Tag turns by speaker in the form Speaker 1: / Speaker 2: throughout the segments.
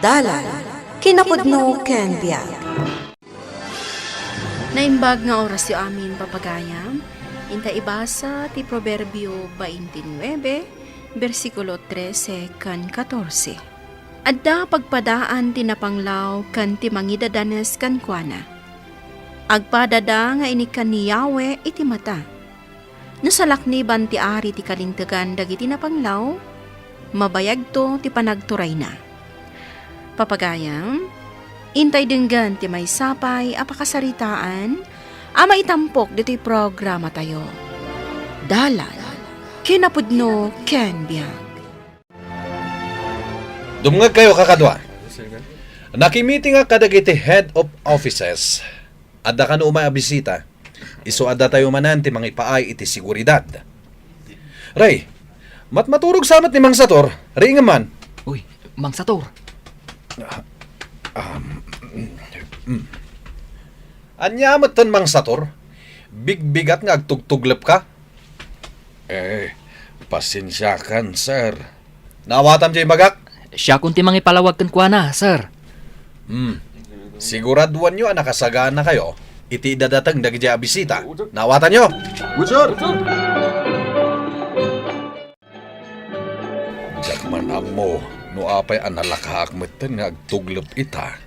Speaker 1: Dalan, kinapudno ken biag.
Speaker 2: Naimbag nga oras yu amin papagayam, inta ibasa ti Proverbio 29, versikulo 13 kan 14. Adda pagpadaan ti napanglaw kan ti mangidadanes kan kuana. Agpadada nga inikan ni Yahweh iti mata. Nasalakniban ti ari ti kalintegan dagiti napanglaw, mabayag to ti panagturay na. Papagayam, intay denggan ti may sapay apakasaritaan, ama itampok dito'y programa tayo. Dalan, kinapudno ken biag.
Speaker 3: Dumngag kayo kakadwa. Nakimiting nga kadagiti head of offices. Adda ka no umay bisita. Iso adda tayo manan ti mga ipaay iti seguridad. Ray, matmaturog samat ni Mang Sator. Ray nga man.
Speaker 4: Uy, Mang Sator.
Speaker 3: Anyamat ton Mang Sator. Bigbigat nga agtugtuglep ka. Pasensya kan, sir. Nawatam jay bagak.
Speaker 4: Siya kunti mang ipalawag kan kuana, sir.
Speaker 3: Siguraduan nyo nakasagaan na kayo. Iti dadatang dagiti bisita. Nawatan nyo. Jakman mo, no apay analakahak meten nga agtuglep ita.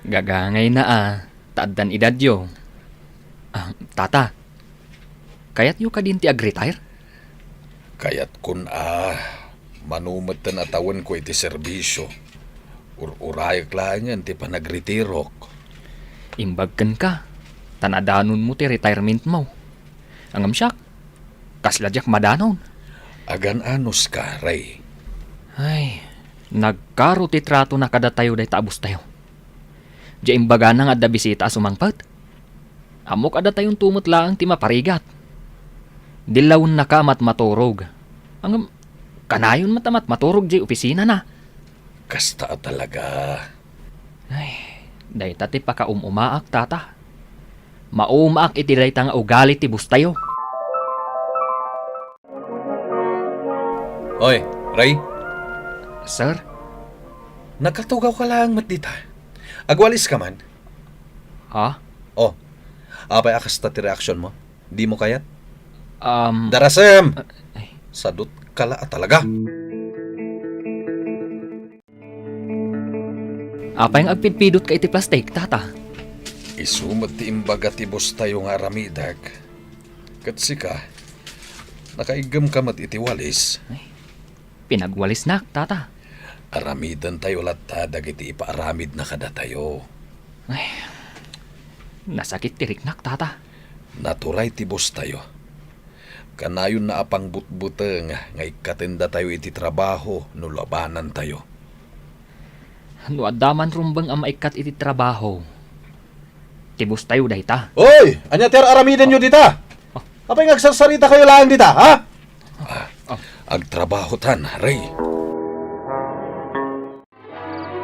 Speaker 4: Gagangay na taaddan idadyo. Tata, kayat yu kadinti ag-retire?
Speaker 3: Kayat kun manumeten atawan ko iti serbisyo. Urayak lang yan ti panagretirok.
Speaker 4: Imbagkan ka. Tanadanon mo ti retirement mo. Angam siyak, kasladyak madanon.
Speaker 3: Agan anos ka, Ray.
Speaker 4: Ay, nagkaro ti trato na kada tayo day taabos tayo. Diya imbaga na nga da bisita sumangpat. Amok ada tayong tumot lang ti maparigat. Dilawon na ka maturog. Ang kanayon matamat maturog di opisina na.
Speaker 3: Kasta talaga.
Speaker 4: Ay, day tati paka-umaak tata. Maumaak iti day nga ugali ti bustayo.
Speaker 3: Hoy, Ray.
Speaker 4: Sir?
Speaker 3: Nakatugaw ka lang matdita. Agwalis ka man.
Speaker 4: Ha?
Speaker 3: Oh, apay akasta ti reaksyon mo. Di mo kayat?
Speaker 4: Um,
Speaker 3: Darasem!
Speaker 4: ay.
Speaker 3: Sadot kala talaga.
Speaker 4: Apay ang agpidpidot ka iti plastik, tata.
Speaker 3: Isumat ti imbaga ti bus tayo nga ramidag. Katsika, nakaigam ka mat iti walis.
Speaker 4: Pinagwalis na, tata.
Speaker 3: Aramidan tayo latta dagiti ipaaramid na kada tayo.
Speaker 4: Ay, nasakit tiriknak, tata.
Speaker 3: Naturay ti bus tayo. Kanayon na apang butbuteng nga ikatenda tayo iti trabaho no labanan tayo.
Speaker 4: No adaman rumbang ang maikat iti trabaho. Tibus tayo dahita.
Speaker 3: Oy! Anya ter aramidan nyo dita? Apay ngagsasarita kayo lang dita, ha? Agtrabaho tan, Ray.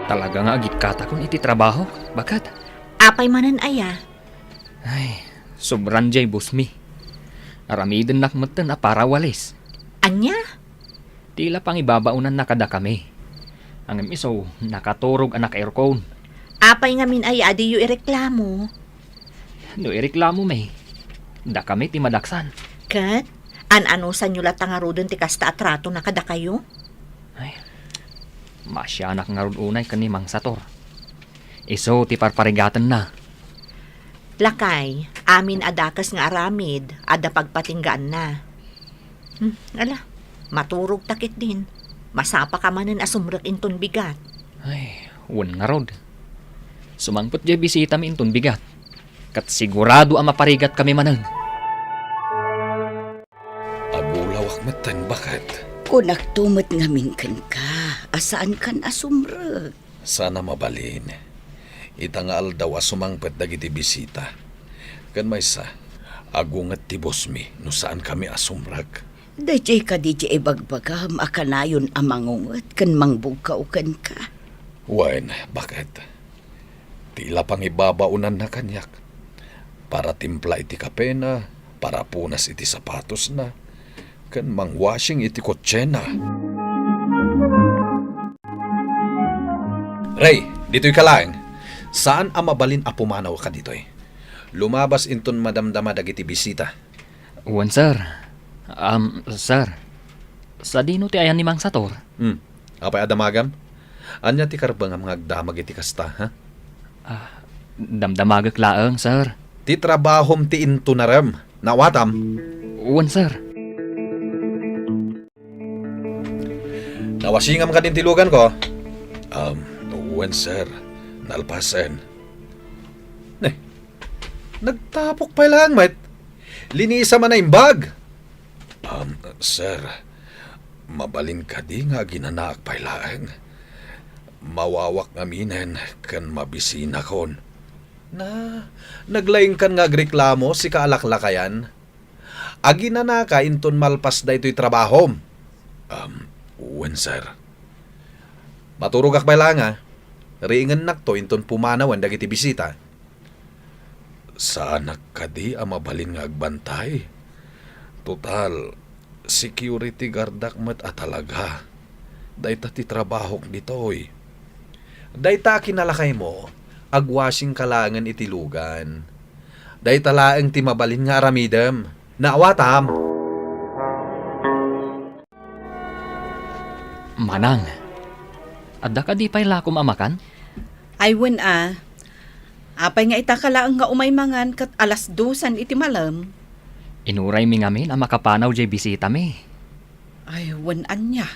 Speaker 4: Talaga nga agikata kon iti trabaho. Bakat?
Speaker 5: Apay manan aya.
Speaker 4: Ay, sobran jay busmi. Aramiden nakmeten na para walis.
Speaker 5: Anya?
Speaker 4: Tila pang ibabaunan na kada kami. Ang iso, nakaturog anak aircon.
Speaker 5: Apay nga min aya adi yu ireklamo.
Speaker 4: No ireklamo may. Da kami ti madaksan.
Speaker 5: Kat, an-anusan nyo latang arudon ti kasta atrato na kada kayo?
Speaker 4: Ay, masyanak nga ron unay kani Mang Sator. Iso ti parparigatan na.
Speaker 5: Lakay, amin adakas nga aramid, ada pagpatinggaan na. Ala, maturog takit din. Masapa ka manan asumrek inton bigat.
Speaker 4: Ay, wan nga rod. Sumangpot jay bisita mi inton bigat. Kat sigurado ang maparigat kami manan.
Speaker 3: Agulawak matan bakat.
Speaker 6: Kunak tumot ngamin kan ka. Asaan kan asumrek?
Speaker 3: Sana mabalin. Itangal daw asumangpet dagiti bisita. Kan may sa, agungat ti bosmi no saan kami asumrag.
Speaker 6: Dajay ka DJ bagbagam akanayon amangungot kan mangbugkaw kan ka.
Speaker 3: Wen, bakit? Tila pang ibabaunan na kanyak. Para timpla iti kapena, para punas iti sapatos na, kan mangwashing iti kotsena. Ray, dito'y kalaeng. Saan ang mabalin a pumanaw ka dito'y? Lumabas inton madamdama dagiti bisita.
Speaker 4: Uwan, sir. Sir. Sa dino ti ayan ni Mang Sator?
Speaker 3: Apay adamagam? Anya ti karbang ang agdamag iti kasta, ha?
Speaker 4: Damdamagak laeng, sir.
Speaker 3: Ti trabahom ti into naram. Nawatam.
Speaker 4: Uwan, sir.
Speaker 3: Nawasingam ka din tilugan ko. Uwan, sir. Nalpasen. Nagtapok pa lang, mate. Linisa man na imbag. Sir, mabalin ka di nga ginanaak pa lang. Mawawak ngaminan kan mabisina kon. Naglaing kan nga agreklamo si kaalaklakayan. Aginanaka inton malpas da ito'y trabahom. Uwan, sir. Maturugak pa lang, ha. Riingan nakto inton pumanawan dagiti bisita. Sana kadi ang mabalin nga agbantay. Total, security guardak met atalaga. Dayta ti trabahok ditoy. Dayta kinalakay mo, agwasing kalangan itilugan. Dayta laeng ti mabalin nga aramidem. Naawatam.
Speaker 4: Manang. Adda ka di pa'y lakom amakan?
Speaker 7: Ay, wen apay nga itakalaang nga umaymangan kat alas 2 iti malam.
Speaker 4: Inuray mi ngamin ang makapanaw jay bisita mi.
Speaker 7: Ay, wen anya.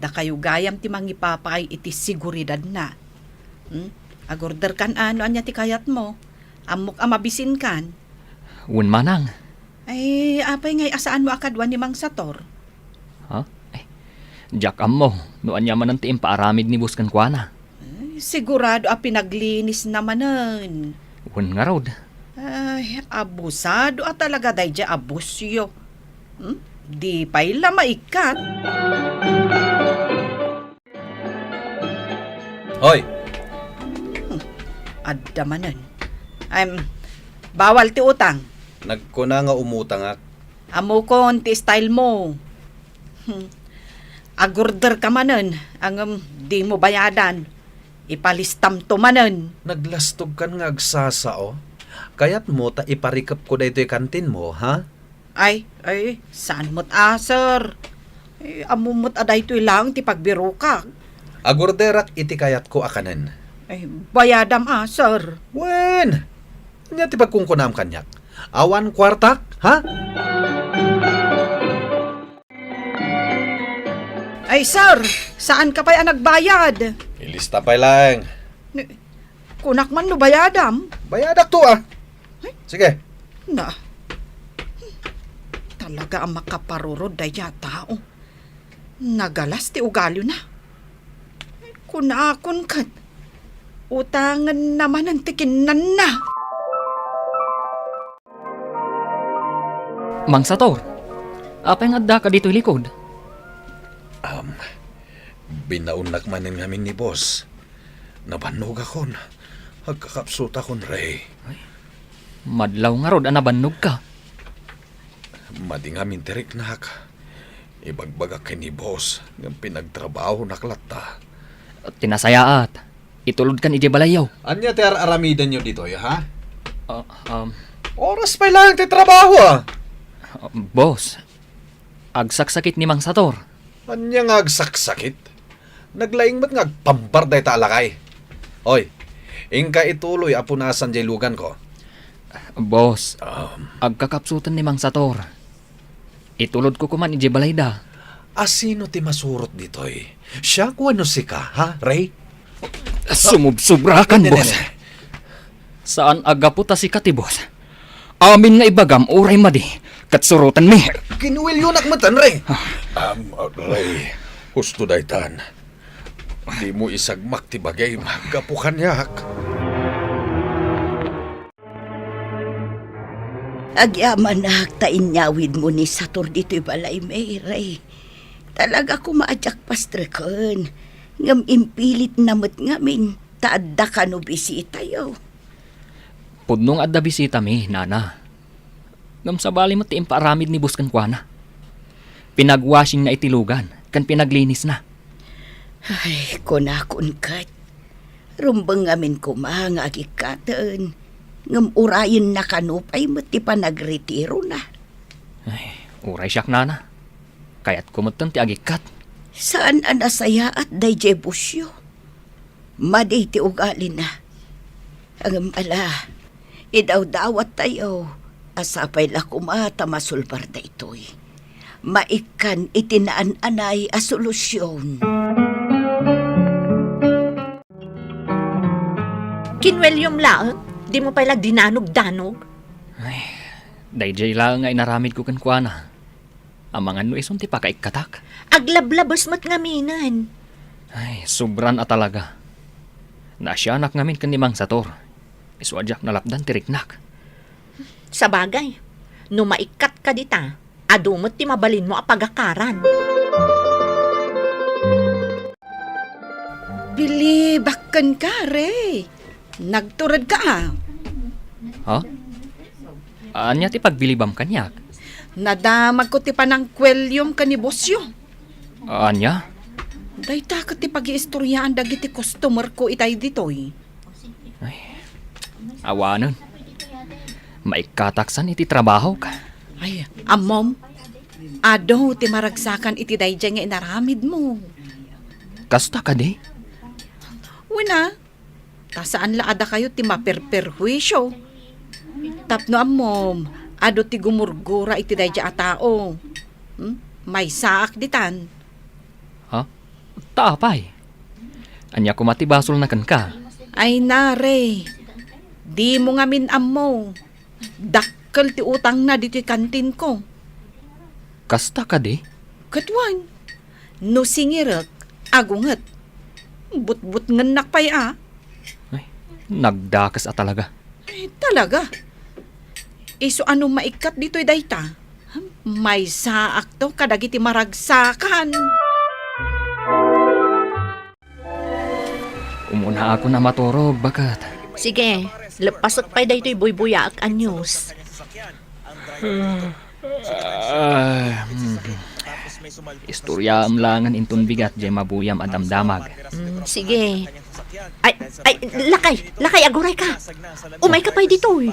Speaker 7: Da kayo gayam ti mangipapay iti siguridad na. Agorder kan ano anya ti kayat mo. Amok amabisin kan.
Speaker 4: Uwan, manang.
Speaker 7: Ay, apay nga asaan mo akadwan ni Mang Sator.
Speaker 4: Ha? Jack mo, noan yaman ang tiim paaramid ni Buskan Kuana.
Speaker 7: Sigurado pinaglinis namanan.
Speaker 4: Uwan nga rod.
Speaker 7: Ay, abusado talaga day dya abusyo. Di pa'y lamaikat.
Speaker 3: Hoy,
Speaker 7: Adda manan. Bawal ti utang.
Speaker 3: nagkuna nga umutangak.
Speaker 7: Amo kon ti style mo. Agorder ka manan. Ang di mo bayadan. Ipalistam to manan.
Speaker 3: Naglastog kan nga agsasao. Kayat mo ta iparikap ko daytoy kantin mo, ha?
Speaker 7: Ay, saan mo't sir? Amumot aday to'y lang ti pagbiro ka.
Speaker 3: Agorderak iti kayat ko akanan.
Speaker 7: Ay, bayadam sir.
Speaker 3: Wen! Nya ti pagkungkunam kanyak. Awan kwartak, ha?
Speaker 7: Ay, sir, saan ka pa'y nagbayad?
Speaker 3: Ilista pa lang.
Speaker 7: Kunak man no bayadam.
Speaker 3: Bayadak to, ah. Sige.
Speaker 7: Na, talaga ang makaparurod daya tao. Nagalas ti ugalyo na. Kunakon kat. Utangan naman ang tikinan na.
Speaker 4: Mang Sator, apay nga adda ka dito'y likod?
Speaker 3: Binaunak manin ngamin ni boss. Nabanog akon. Agkakapsut akon, Ray.
Speaker 4: Madlaw nga rod, anabannog ka.
Speaker 3: Madi nga mintirik nak. Ibagbagak kay ni boss. Ng pinagtrabaho naklata.
Speaker 4: Tinasayaat. Itulod kan ije balayaw.
Speaker 3: Anya ti aramidan nyo dito, ha? Oras pa lang ti trabaho, ah.
Speaker 4: Boss, agsaksakit ni Mang Sator.
Speaker 3: Anya nga agsaksakit? Naglaing mat nga agpambarday ta alakay. Oy, ingka ituloy apunasan jay lugan ko.
Speaker 4: Boss, agkakapsutan ni Mang Sator. Itulod ko kuman ije balayda.
Speaker 3: Asino ti masurot ditoy? Siya ko ano si ka, ha, Ray?
Speaker 4: Sumubsubrakan, boss. Saan agaputa si kati, boss? Amin nga ibagam, uray madi. Katsurutan mi.
Speaker 3: Kinuwil yun akmatan, Ray. Ray, husto daytan. Di mo isagmak ti bagay, magapukan yak.
Speaker 6: Agyaman na tainyawid mo ni Sator dito'y balay may, Ray. Talaga ko maadyak pastrekan. Ngam impilit namot ngamin, taadda ka no bisita yo.
Speaker 4: Pudnong adda bisita mi, nana. Ngam sa bali mo ti imparamid ni Buskan Kuana. Pinagwashing na itilugan, kan pinaglinis na.
Speaker 6: Ay, kunakon kat. Rumbang ngamin ko nga agikatan. Ngam urayin na kanupay mo ti pa nagretiro na.
Speaker 4: Uray siyak nana. Kaya't kumutan ti agikat.
Speaker 6: Saan anasaya at dayjay busyo? Maday ti ugali na. Ang ala, idaw dawat tayo. Asapay la kumata masulbar da ito'y. Maikan itinaan-anay a solusyon.
Speaker 5: Kinwelyom laang, di mo pala dinanog-danog.
Speaker 4: Dayjay lang nga inaramid ko kankwana. Amangan no isun ti pakaikatak.
Speaker 5: Aglablabas mat ngaminan.
Speaker 4: Sobran a talaga. Nasyanak ngamin kan ni Mang Sator. Iswadyak nalapdan ti riknak.
Speaker 5: Sa bagay, no maikat ka dita, adumot ti mabalin mo apagakaran.
Speaker 7: Bili, bakkan ka, re. Nagturad ka,
Speaker 4: Ha? Anya ti pagbilibam kanyak?
Speaker 7: Nadamag ko ti panangkwelyom kanibosyo.
Speaker 4: Anya?
Speaker 7: Dayta ka ti pag-iistoryaan dagiti customer ko itay ditoy.
Speaker 4: Awanon. Maikataksan iti trabaho ka.
Speaker 7: Ay, amom, ado ti maragsakan iti dayjay nga inaramid mo.
Speaker 4: Kasta ka di?
Speaker 7: Wina, tasaan laada kayo ti maperperhuisyo. Tapno amom, ado ti gumurgura iti dayjay a tao. May saak ditan.
Speaker 4: Ha? Taapay. Anya kumatibasol na kan ka.
Speaker 7: Ay nare, di mo nga minam dakkel ti utang na dito kantin ko.
Speaker 4: Kasta ka di?
Speaker 7: Katwan, no singirek, agunget. But-but ngenak pa'y
Speaker 4: Nagdakas a talaga.
Speaker 7: Talaga. Iso ano maikat dito'y dayta? May saak to kadagiti maragsakan.
Speaker 4: Umuna ako na maturog, bakat.
Speaker 5: Sige, lepasok pa'y dayto'y buybuya ak anyos.
Speaker 4: Istorya amlangan intun bigat jay mabuyam adamdamag.
Speaker 5: Sige. Ay, lakay, aguray ka. Umay ka pa'y dito'y.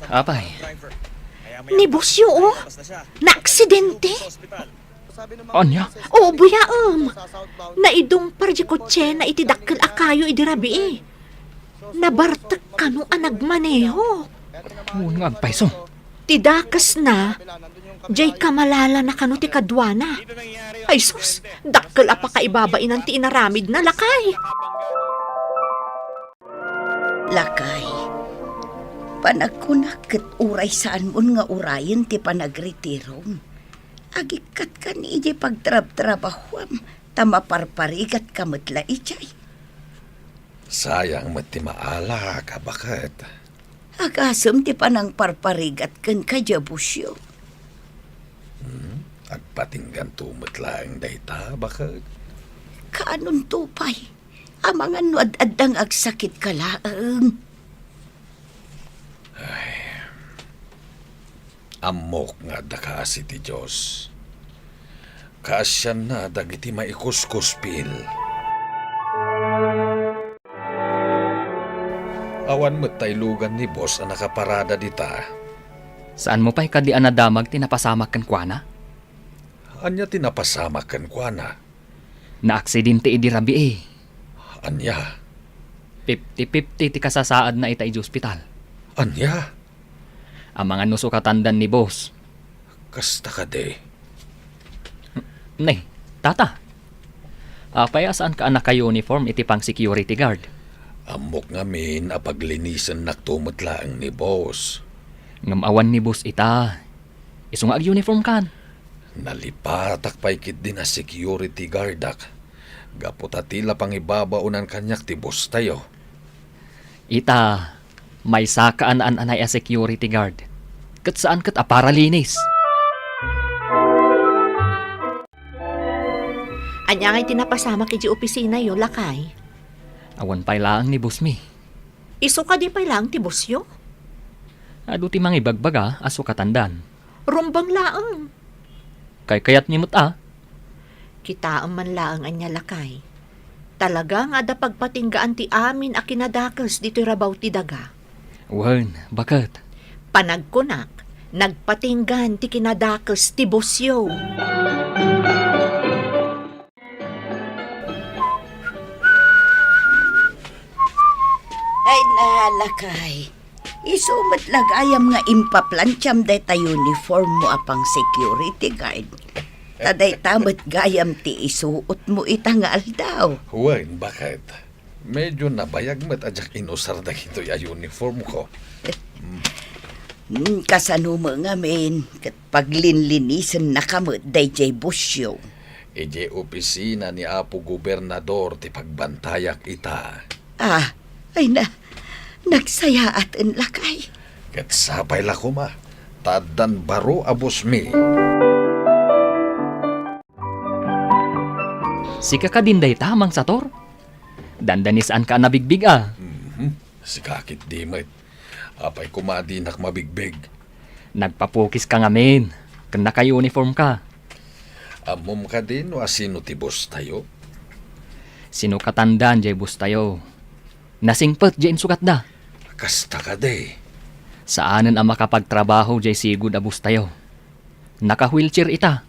Speaker 4: Apay,
Speaker 5: Ni Bosyo, oh. Na-aksidente.
Speaker 4: anya?
Speaker 5: Oo, buyaam. Naidong parji kotse na itidakkel akayo idirabi eh. Nabartak ka no anagmaneho.
Speaker 4: Nga agpaiso.
Speaker 5: Tidakas na, jay kamalala na kano ti kadwana. Ay sus, dakkel apa kaibabain ang ti inaramid na lakay.
Speaker 6: Lakay. Panagkunaket uray saan mo nga urayan ti panagretirom. Agikat ka ni ije pagtrab-trabahwam, tamaparparigat kamatla ijay.
Speaker 3: Sayang mati maala ka, bakit?
Speaker 6: Agasam ti panang parparigat kan kajabusyo.
Speaker 3: Agpatinggan tumot lang dayta, bakit?
Speaker 6: Kaanon tupay? Amangan no ad-addang agsakit ka laang.
Speaker 3: Amok nga dakaasi ti Diyos. Kaasyan na dagiti maikuskuspil. Awan mo't taylugan ni boss ang nakaparada dita.
Speaker 4: Saan mo pa'y kadi anadamag tinapasamak kan kuana?
Speaker 3: Anya tinapasamak kan kuana.
Speaker 4: Na-aksidente idirabi eh.
Speaker 3: Anya?
Speaker 4: 50-50 ti kasasaad na itay di ospital.
Speaker 3: Anya?
Speaker 4: Ang mga nusukatandan ni boss.
Speaker 3: Kasta ka de.
Speaker 4: Nay, tata. Apay asaan ka anak kayo uniform iti pang security guard.
Speaker 3: Amok ngamin apaglinisan naktumot laang ni boss.
Speaker 4: Ngamawan ni boss ita. Iso nga ag-uniform kan.
Speaker 3: Nalipatak paikit din na security guardak. Gaputa tila pang ibabaunan kanyak ti boss tayo.
Speaker 4: Ita, may sakaan anay a security guard. Kat saan kat aparalinis.
Speaker 5: Anya ngay tinapasama kiji opisina yo, lakay.
Speaker 4: Awan pa'y laang ni boss mi.
Speaker 5: Iso ka di pa'y lang ti Bosyo.
Speaker 4: Adu ti mga ibagbaga aso katandan.
Speaker 5: Rumbang laang.
Speaker 4: Kay kayat nimot
Speaker 5: Kita man laang anya lakay. Talagang ada pagpatinggaan ti amin a kinadakas dito rabaw ti daga.
Speaker 4: Wen, bakit?
Speaker 5: Panagkunak, nagpatinggan ti kinadakas ti bosyo.
Speaker 6: Ay nalakay. Isumat lagayam nga impaplancham day ta uniform mo apang security guard. Taday tamat gayam ti isuot mo itangal daw.
Speaker 3: Huwag, bakit? Medyo nabayag mat ajak inusar na ito yung uniform ko.
Speaker 6: Kasano mo nga men, kat paglinlinisan na kamot day jay busyo.
Speaker 3: Ije opisina ni Apo Gobernador ti pagbantayak ita.
Speaker 6: Ah, ay na, nagsaya at lakay.
Speaker 3: Kat sapay la ko ma, tadan baro abos mi.
Speaker 4: Si kakadinday tamang sator. Dandanisaan ka nabigbig ah.
Speaker 3: Si kakit dimit. Apay kumadinak mabigbig.
Speaker 4: Nagpapukis ka nga men. Kan naka-uniform ka.
Speaker 3: Amom ka din o asino ti boss tayo?
Speaker 4: Sino katandaan jay bus tayo. Nasingpet jay sukat da.
Speaker 3: Kasta ka de.
Speaker 4: Saanan ang makapagtrabaho jay sigud abus tayo. Naka-wheelchair ita.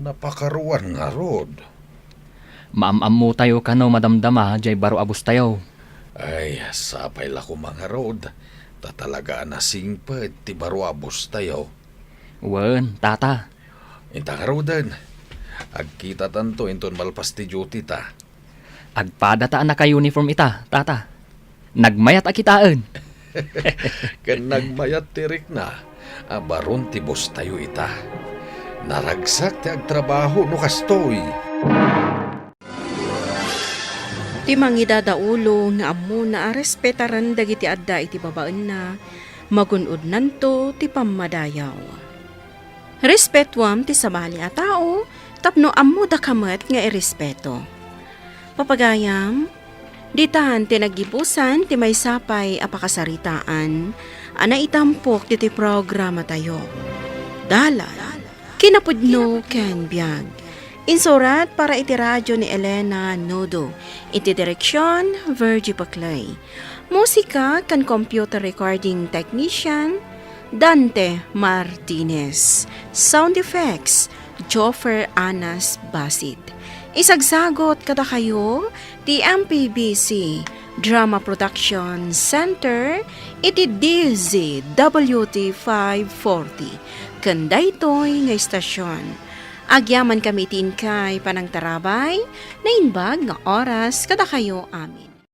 Speaker 3: Napakaruan nga rod.
Speaker 4: Maamam mo tayo kano madamdama jay baro abus tayo.
Speaker 3: Ay, sapay la ko mga rod. Tatalaga na singpet ti baro abos tayo.
Speaker 4: Wen, tata.
Speaker 3: Inta ka rodan. Agkita tanto inton malpas ti duty ta.
Speaker 4: Agpada ta naka-uniform ita, tata. Nagmayat akitaan.
Speaker 3: Kan nagmayat tirik na. Baron ti boss tayo ita. Naragsak ti agtrabaho no kastoy.
Speaker 2: Ti mangidadaulo nga ammo na arespetaran dagiti adda iti babaan na magunod nanto ti pammadayaw. Respetuam ti sabali a tao tapno ammo da kamet nga irespeto. Papagayam, ditahan ti nagibusan ti may sapay apakasaritaan ana itampok ti programa tayo. Dalan, kinapudno ken biag. Insurat para iti radyo ni Elena Nodo. Iti direksyon, Virgie Paclay. Musika kan computer recording technician, Dante Martinez. Sound effects, Joffer Anas Basit. Isagsagot kada kayo, ti MPBC Drama Production Center, iti DZWT 540. Kanday to'y nga istasyon. Agyaman kami tin kay panang tarabay, na inbag nga oras kada kayo amin.